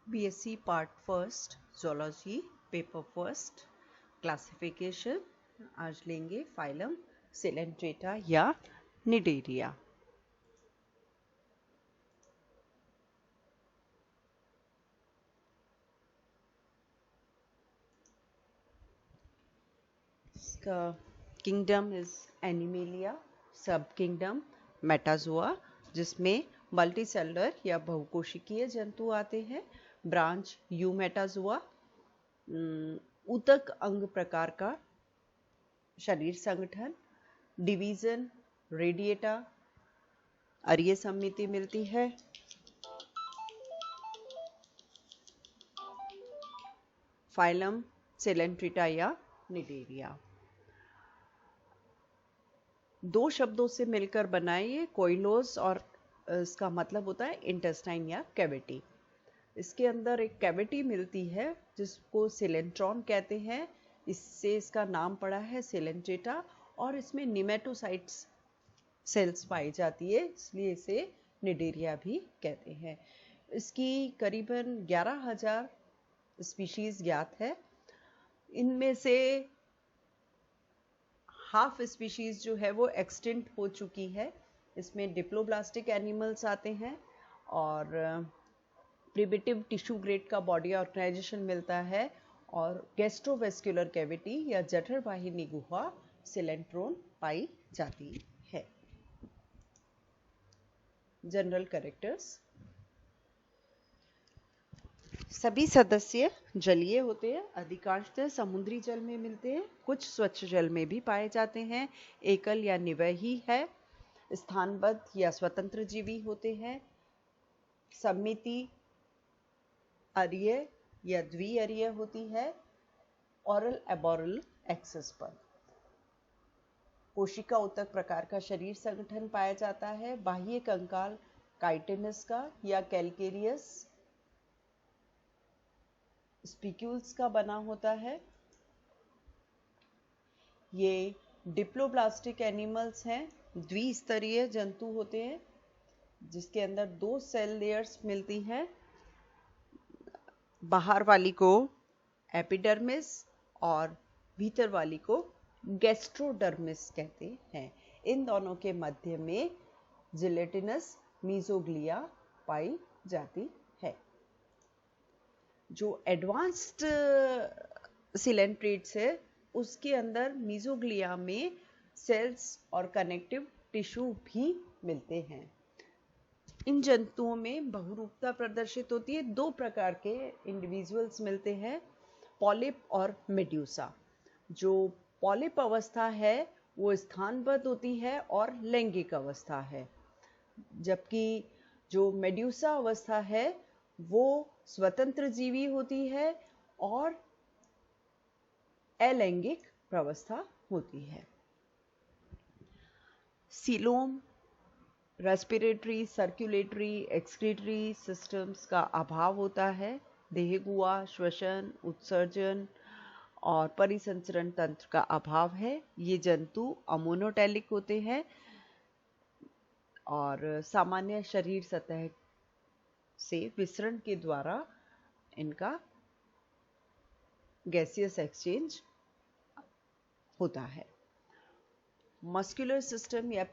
BSc part first zoology paper first classification. आज लेंगे phylum Coelenterata या निडेरिया। इसका किंगडम इज एनिमेलिया, सब किंगडम मेटाजोआ जिसमें मल्टीसेलुलर या बहुकोशिकीय जंतु आते हैं। ब्रांच यूमेटाजोआ, ऊतक अंग प्रकार का शरीर संगठन। डिवीजन रेडिएटा, अरीय समिति मिलती है। फाइलम सिलेंट्रिटा या निडेरिया। दो शब्दों से मिलकर बना है ये कोइलोस, और इसका मतलब होता है इंटेस्टाइन या कैविटी। इसके अंदर एक कैविटी मिलती है जिसको सिलेंट्रॉन कहते हैं, इससे इसका नाम पड़ा है सिलेंट्रेटा। और इसमें निमेटोसाइट्स सेल्स पाई जाती है, इसलिए इसे निडेरिया भी कहते हैं। इसकी करीबन 11,000 स्पीशीज ज्ञात है। इनमें से हाफ स्पीशीज जो है वो एक्सटिंक्ट हो चुकी है। इसमें डिप्लोब्लास्टिक एनिमल्स आते हैं और प्रिमिटिव टिश्यू ग्रेड का बॉडी ऑर्गेनाइजेशन मिलता है, और गैस्ट्रोवेस्कुलर कैविटी या जठर वाहिनी गुहा सिलेंट्रोन पाई जाती है। जनरल कैरेक्टर्स: सभी सदस्य जलीय होते हैं, अधिकांशतः समुद्री जल में मिलते हैं, कुछ स्वच्छ जल में भी पाए जाते हैं। एकल या निवयी है। स्थानबद्ध या स्वतंत्र जीवी होते हैं। समिति अरीय या द्विअरीय होती है। ऑरल एबोरल एक्सिस पर कोशिका ऊतक प्रकार का शरीर संगठन पाया जाता है। बाह्य कंकाल काइटिनस का या कैलकेरियस स्पिक्यूल्स का बना होता है। ये डिप्लोब्लास्टिक एनिमल्स हैं, द्विस्तरीय जंतु होते हैं जिसके अंदर दो सेल लेयर्स मिलती हैं। बाहर वाली को एपिडर्मिस और भीतर वाली को गैस्ट्रोडर्मिस कहते हैं। इन दोनों के मध्य में जिलेटिनस मीजोग्लिया पाई जाती है। जो एडवांस्ड सिलेंट्रेट्स है उसके अंदर मीजोग्लिया में सेल्स और कनेक्टिव टिश्यू भी मिलते हैं। इन जंतुओं में बहुरूपता प्रदर्शित होती है। दो प्रकार के इंडिविजुअल्स मिलते हैं, पॉलिप और मेड्यूसा। जो पॉलिप अवस्था है वो स्थानबद्ध होती है और लैंगिक अवस्था है, जबकि जो मेड्यूसा अवस्था है वो स्वतंत्र जीवी होती है और अलैंगिक प्रवस्था होती है। Coelom respiratory, circulatory, excretory systems का अभाव होता है। देहगुआ, श्वसन, उत्सर्जन और परिसंचरण तंत्र का अभाव है। ये जंतु अमोनोटेलिक होते हैं और सामान्य शरीर सतह से विसरण के द्वारा इनका गैसियस एक्सचेंज होता है। मस्कुलर सिस्टम या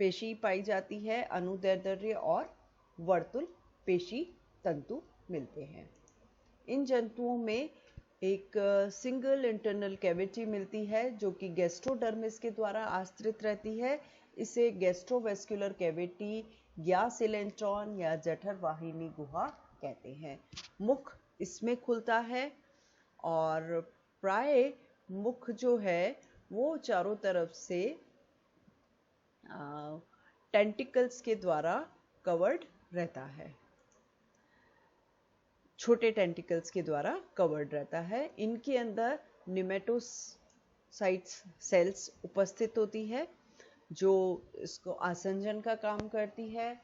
पेशी पाई जाती है। अनुदैर्ध्य और वर्तुल पेशी तंतु मिलते हैं। इन जंतुओं में एक सिंगल इंटरनल कैविटी मिलती है जो कि गैस्ट्रोडर्मिस के द्वारा आश्रित रहती है। इसे गैस्ट्रोवेस्कुलर कैविटी या सिलेंट्रॉन या जठर वाहिनी गुहा कहते हैं। मुख इसमें खुलता है और प्राय मुख जो है वो चारों तरफ से टेंटिकल्स के द्वारा कवर्ड रहता है, छोटे टेंटिकल्स के द्वारा कवर्ड रहता है। इनके अंदर निमेटोसाइट्स सेल्स उपस्थित होती है जो इसको आसंजन का काम करती है,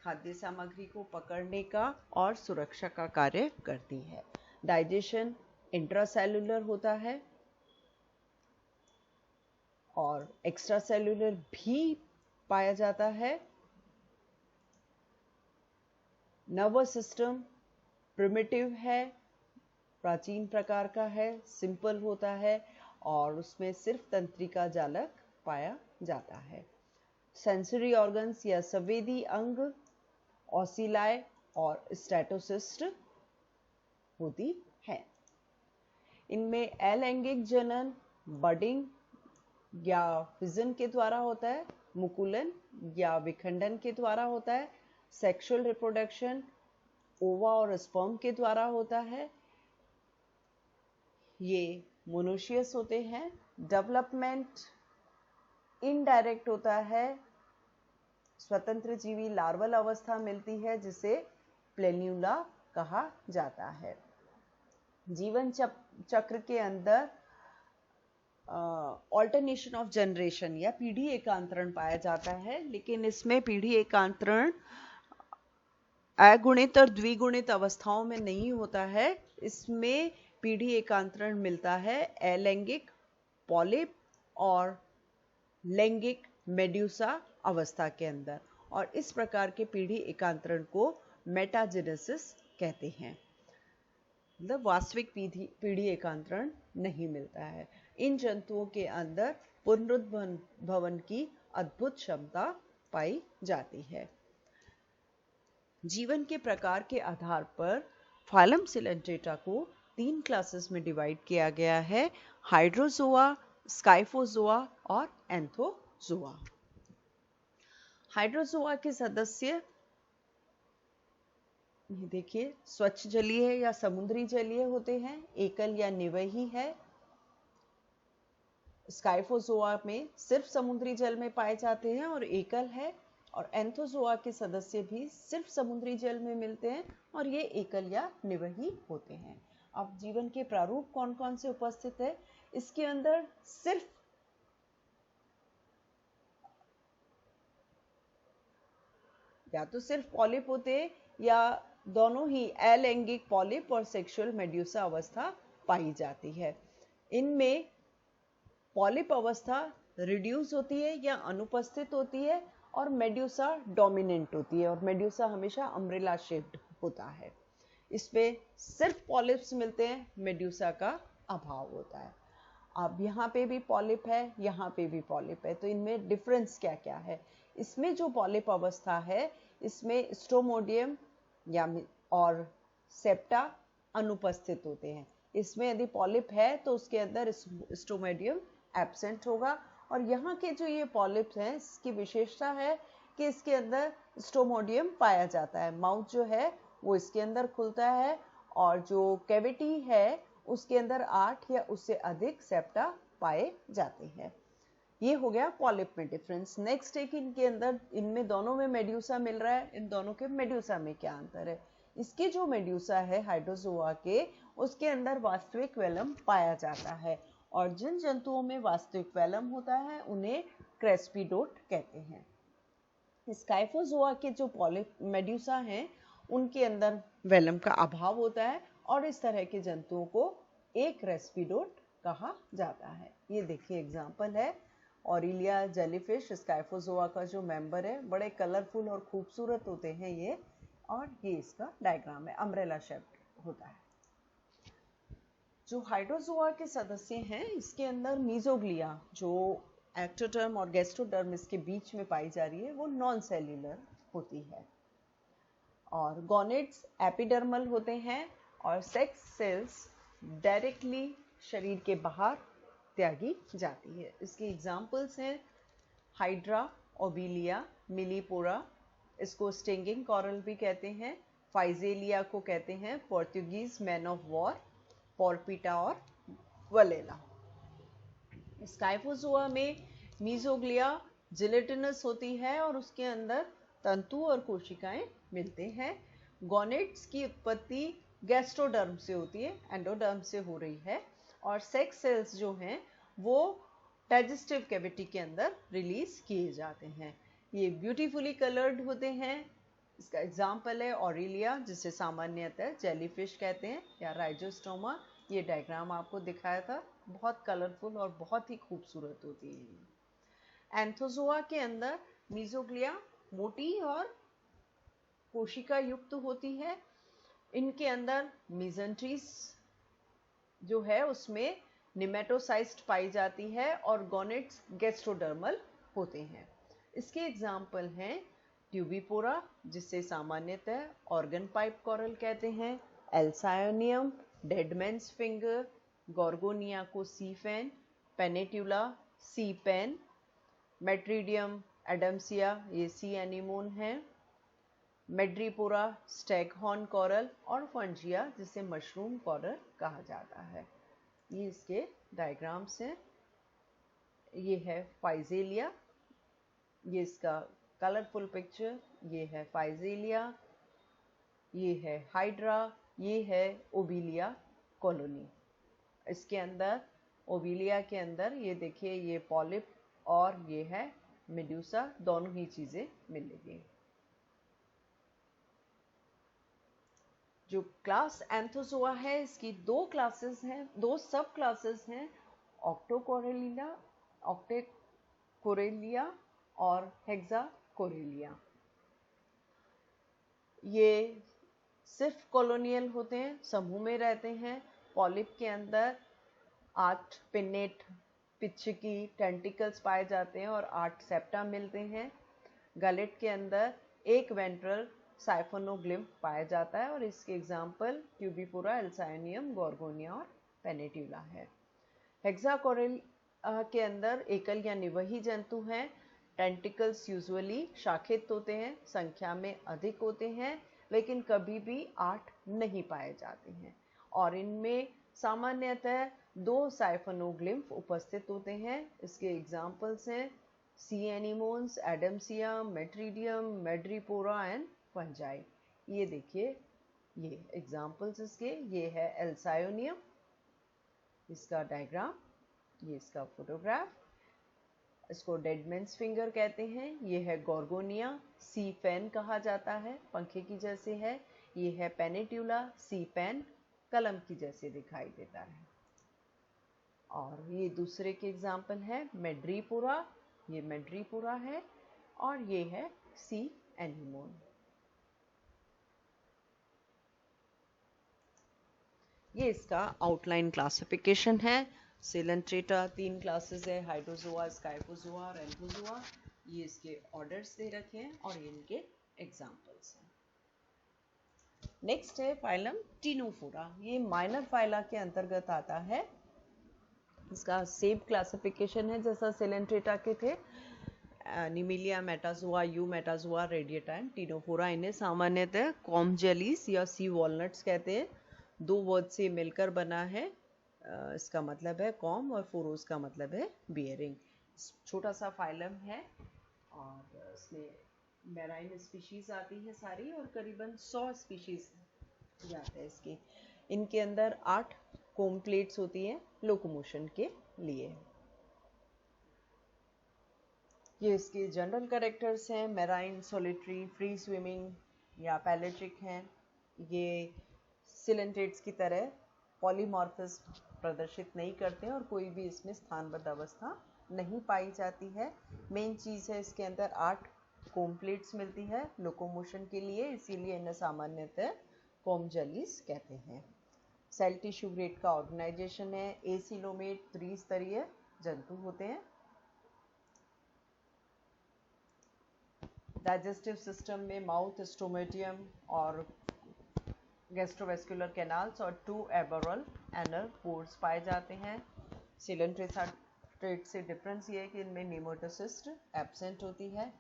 खाद्य सामग्री को पकड़ने का और सुरक्षा का कार्य करती है। डाइजेशन इंट्रासेल्युलर होता है और एक्स्ट्रा सेल्युलर भी पाया जाता है। नर्वस सिस्टम प्रिमिटिव है, प्राचीन प्रकार का है, सिंपल होता है और उसमें सिर्फ तंत्रिका जालक पाया जाता है। सेंसरी ऑर्गन्स या संवेदी अंग ओसिलाए और स्टेटोसिस्ट होती है। इनमें अलैंगिक जनन बडिंग या फिजन के द्वारा होता है, मुकुलन या विखंडन के द्वारा होता है, सेक्सुअल रिप्रोडक्शन ओवा और स्पर्म के द्वारा होता है, ये मोनोशियस होते हैं। डेवलपमेंट इनडायरेक्ट होता है, स्वतंत्र जीवी लार्वल अवस्था मिलती है जिसे प्लेन्यूला कहा जाता है। जीवन चक्र के अंदर ऑल्टरनेशन ऑफ जनरेशन या पीढ़ी एकांतरण पाया जाता है, लेकिन इसमें पीढ़ी एकांतरण अगुणित और द्विगुणित अवस्थाओं में नहीं होता है। इसमें पीढ़ी एकांतरण मिलता है अलैंगिक पॉलिप और लैंगिक मेड्यूसा अवस्था के अंदर, और इस प्रकार के पीढ़ी एकांतरण को मेटाजेनेसिस कहते हैं। मतलब वास्तविक पीढ़ी एकांतरण नहीं मिलता है। इन जंतुओं के अंदर पुनरुद्भवन की अद्भुत क्षमता पाई जाती है। जीवन के प्रकार के आधार पर फाइलम सिलेंट्रेटा को 3 क्लासेस में डिवाइड किया गया है, हाइड्रोजोआ, स्काइफोजोआ और एंथोजोआ। हाइड्रोजोआ के सदस्य ये देखिए स्वच्छ जलीय या समुद्री जलीय होते हैं, एकल या निवही है। स्काइफोजोआ में सिर्फ समुद्री जल में पाए जाते हैं और एकल है, और एंथोजोआ के सदस्य भी सिर्फ समुद्री जल में मिलते हैं और ये एकल या निवही होते हैं। अब जीवन के प्रारूप कौन कौन से उपस्थित है, इसके अंदर सिर्फ या तो सिर्फ पॉलिप होते हैं या दोनों ही अलैंगिक पॉलिप और सेक्सुअल मेड्यूसा अवस्था पाई जाती है। इनमें पॉलिप अवस्था रिड्यूस होती है या अनुपस्थित होती है और मेड्यूसा डोमिनेंट होती है, और मेड्यूसा हमेशा अम्ब्रेला शेप्ड होता है। इसमें सिर्फ पॉलिप्स मिलते हैं, मेड्यूसा का अभाव होता है। अब यहाँ पे भी पॉलिप है, यहाँ पे भी पॉलिप है, तो इनमें डिफरेंस क्या क्या है। इसमें जो पॉलिप अवस्था है इसमें स्ट्रोमोडियम या और सेप्टा अनुपस्थित होते हैं। इसमें यदि पॉलिप है तो उसके अंदर स्ट्रोमोडियम एब्सेंट होगा, और यहाँ के जो ये पॉलिप्स हैं इसकी विशेषता है कि इसके अंदर स्ट्रोमोडियम पाया जाता है। माउथ जो है वो इसके अंदर खुलता है और जो कैविटी है उसके अंदर 8 या उससे अधिक सेप्टा पाए जाते हैं। ये हो गया पॉलिप में डिफरेंस। नेक्स्ट है कि इनके अंदर इनमें दोनों में मेड्यूसा मिल रहा है, इन दोनों के मेड्यूसा में क्या अंतर है। इसके जो मेड्यूसा है हाइड्रोजोआ के, उसके अंदर वास्तविक वेलम पाया जाता है, और जिन जंतुओं में वास्तविक वेलम होता है उन्हें क्रेस्पिडोट कहते हैं। स्काइफोजोआ के जो पॉलिप मेड्यूसा हैं उनके अंदर वेलम का अभाव होता है, और इस तरह के जंतुओं को एक क्रेस्पिडोट कहा जाता है। ये देखिए एग्जाम्पल है, ऑरिलिया जेलीफिश स्काइफोजोआ का जो मेंबर है, बड़े कलरफुल और खूबसूरत होते हैं ये, और ये इसका डायग्राम है, अम्ब्रेला शेप्ड होता है। जो हाइड्रोजोआ के सदस्य हैं इसके अंदर मीजोग्लिया जो एक्टोडर्म और गैस्ट्रोडर्म इसके बीच में पाई जा रही है वो नॉन सेल्यूलर होती है, और गोनेड्स एपिडर्मल होते हैं, और सेक्स सेल्स डायरेक्टली शरीर के बाहर त्यागी जाती है। इसकी एग्जाम्पल्स हैं हाइड्रा, ओबिलिया, मिलीपोरा, इसको स्टिंगिंग कॉरल भी कहते हैं, फाइजेलिया को कहते हैं पोर्तुगीज मैन ऑफ वॉर, पोर्पिटा और वलेला। स्काइफोजोआ में मीजोग्लिया जिलेटिनस होती है और उसके अंदर तंतु और कोशिकाएं मिलते हैं। गोनेड्स की उत्पत्ति गैस्ट्रोडर्म से होती है, एंडोडर्म से हो रही है, और सेक्स सेल्स जो हैं वो डाइजेस्टिव कैविटी के अंदर रिलीज किए जाते हैं। ये ब्यूटीफुली कलर्ड होते हैं। इसका एग्जाम्पल है ऑरिलिया जिसे सामान्यतः जेलीफिश कहते हैं, या राइजोस्टोमा। ये डायग्राम आपको दिखाया था, बहुत कलरफुल और बहुत ही खूबसूरत होती है। एंथोजोआ के अंदर मीजोग्लिया मोटी और कोशिका युक्त होती है। इनके अंदर मेसेंट्रीज जो है उसमें निमेटोसाइस्ट पाई जाती है और गोनेट्स गैस्ट्रोडर्मल होते हैं। इसके एग्जाम्पल हैं ट्यूबिपोरा, जिसे सामान्यतः ऑर्गन पाइप कॉरल कहते हैं, एल्सायोनियम, डेडमैन्स फिंगर, गॉर्गोनिया को सी फैन, पेनेट्यूला सी पेन, मेट्रीडियम एडम्सिया ये सी एनीमोन है, मेड्रीपोरा स्टैगहॉर्न कॉरल और फंजिया जिसे मशरूम कॉरल कहा जाता है। ये इसके डायग्राम्स हैं। ये है फाइजेलिया, ये इसका कलरफुल पिक्चर, ये है फाइजेलिया, ये है हाइड्रा, ये है ओबिलिया कॉलोनी। इसके अंदर ओबिलिया के अंदर ये देखिए ये पॉलिप और ये है मेडुसा, दोनों ही चीजें मिलेगी। जो क्लास एंथोजोआ है इसकी दो क्लासेस हैं, दो सब क्लासेस हैं, ऑक्टोकोरेलिया, ऑक्टेकोरेलिया और हेक्साकोरेलिया। ये सिर्फ कॉलोनियल होते हैं, समूह में रहते हैं। पॉलिप के अंदर 8 पिन्नेट पिच्चिकी टेंटिकल्स पाए जाते हैं और 8 सेप्टा मिलते हैं। गलेट के अंदर एक वेंट्रल साइफोनोग्लिम्फ पाया जाता है और इसके एग्जाम्पल ट्यूबिपोरा, एल्सायोनियम, गॉर्गोनिया और पेनेट्यूला है। हेक्साकोरेल के अंदर एकल या निवही जंतु हैं। टेंटिकल्स यूजुअली शाखित होते हैं, संख्या में अधिक होते हैं, लेकिन कभी भी 8 नहीं पाए जाते हैं और इनमें सामान्यतः 2 साइफोनोग्लिम्फ उपस्थित होते हैं। इसके एग्जाम्पल्स हैं सी एनीमोन्स, एडम्सिया, मेट्रीडियम, मेड्रीपोरा एंड फंजाई। ये देखिए ये एग्जाम्पल्स इसके, ये है एल्सायोनियम, इसका डायग्राम, ये इसका फोटोग्राफ। इसको डेडमैन्स फिंगर कहते हैं। ये है गॉर्गोनिया, सी फैन कहा जाता है, पंखे की जैसे है। ये है पेनेट्यूला, सी पेन, कलम की जैसे दिखाई देता है। और ये दूसरे के एग्जाम्पल है मेड्रीपोरा, ये मेड्रीपोरा है और ये है सी एनीमोन। ये इसका आउटलाइन क्लासिफिकेशन है। सिलेंट्रेटा 3 क्लासेस है, हाइड्रोजोआ, स्काइफोजोआ और एंथोजोआ। ये इसके ऑर्डर्स दे रखे हैं और ये इनके एग्जाम्पल्स हैं। नेक्स्ट है फाइलम टिनोफोरा, ये माइनर फाइला के अंतर्गत आता है। इसका सेम क्लासिफिकेशन है जैसा सिलेंट्रेटा के थे, निमिलिया, metazoa, eumetazoa, radiata and ctenophora. इन्हें सामान्यतः कॉम जेलीस या सी वॉलनट्स कहते हैं। 2 वर्ड से मिलकर बना है। इसका मतलब है कॉम और फोरोस का मतलब है बियरिंग। छोटा सा फाइलम है और इसमें मैराइन स्पीशीज आती है सारी और करीबन 100 स्पीशीज जाते हैं इसकी। इनके अंदर 8 कोम प्लेट्स होती हैं लोकोमोशन के लिए। ये इसके जनरल कैरेक्टर्स हैं, मैराइन, सोलिटरी, फ्री स्विमिंग या पैलेट्रिक हैं। ये सिलेंट्रेट्स की तरह पॉलीमॉर्फिज्म प्रदर्शित नहीं करते हैं और कोई भी इसमें स्थानबद्ध अवस्था नहीं पाई जाती है। मेन चीज़ है इसके अंदर 8 कोम प्लेट्स मिलती है लोकोमोशन के लिए, इसीलिए इन्हें सामान्यतः कोम जेलीस कहते हैं। सेल टिश्यू ग्रेड का ऑर्गेनाइजेशन है। एसिलोमेट त्रिस्तरीय जंतु होते हैं। डाइजेस्टिव सिस्टम में माउथ, स्टोमेटियम और गैस्ट्रोवेस्कुलर कैनाल्स और 2 एबरल एनल पोर्स पाए जाते हैं। सिलेंट्रेट से डिफरेंस ये है कि इनमें नेमेटोसिस्ट एब्सेंट होती है।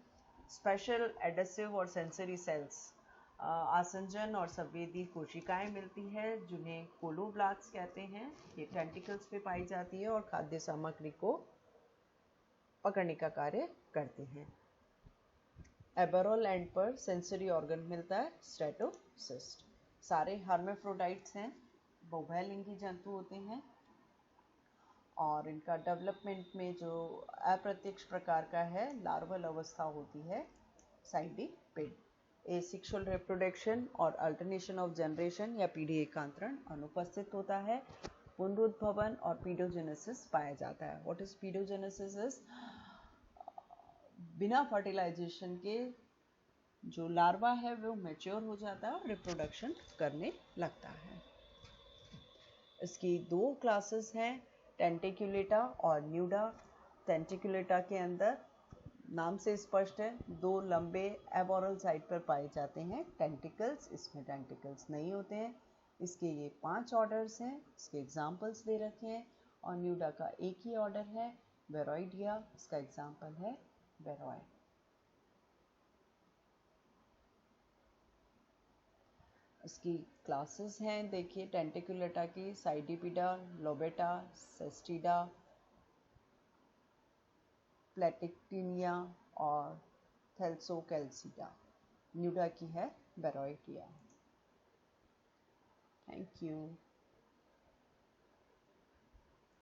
स्पेशल एडेसिव और सेंसरी सेल्स, आसंजन और संवेदी कोशिकाएं मिलती है जिन्हें कोलोब्लास्ट कहते हैं। ये टेंटिकल्स पे पाई जाती है और खाद्य सामग्री को पकड़ने का कार्य करते हैं। एबरल एंड पर सेंसरी ऑर्गन मिलता है स्ट्रेटोसिस्ट। सारे हर्मेफ्रोडाइट्स हैं, बहुलिंगी जंतु होते हैं और इनका डेवलपमेंट में जो अप्रत्यक्ष प्रकार का है लार्वल अवस्था होती है साइडिपेड। एसेक्सुअल रिप्रोडक्शन और अल्टरनेशन ऑफ जनरेशन या पीढ़ी एकांतरण अनुपस्थित होता है। पुनरुद्भवन और पीडोजेनेसिस पाया जाता है। What is paedogenesis? इज बिना फर्टिलाइजेशन के जो लार्वा है वो मैच्योर हो जाता है और रिप्रोडक्शन करने लगता है। इसकी दो क्लासेस हैं, टेंटिकुलेटा और न्यूडा। टेंटिकुलेटा के अंदर नाम से स्पष्ट है, दो लंबे एबोरल साइड पर पाए जाते हैं टेंटिकल्स, इसमें टेंटिकल्स नहीं होते हैं। इसके ये 5 ऑर्डर्स हैं, इसके एग्जाम्पल्स दे रखे हैं। और न्यूडा का एक ही ऑर्डर है वेरोइडिया, इसका एग्जाम्पल है वेरोय। इसकी क्लासेस हैं, देखिए टेंटिकुलेटा की साइडिपिडा, लोबेटा, सेस्टिडा, प्लेटिक्टिनिया और थैलसोकैल्सिडा। न्यूडा की है वेरोइडिया। Thank you.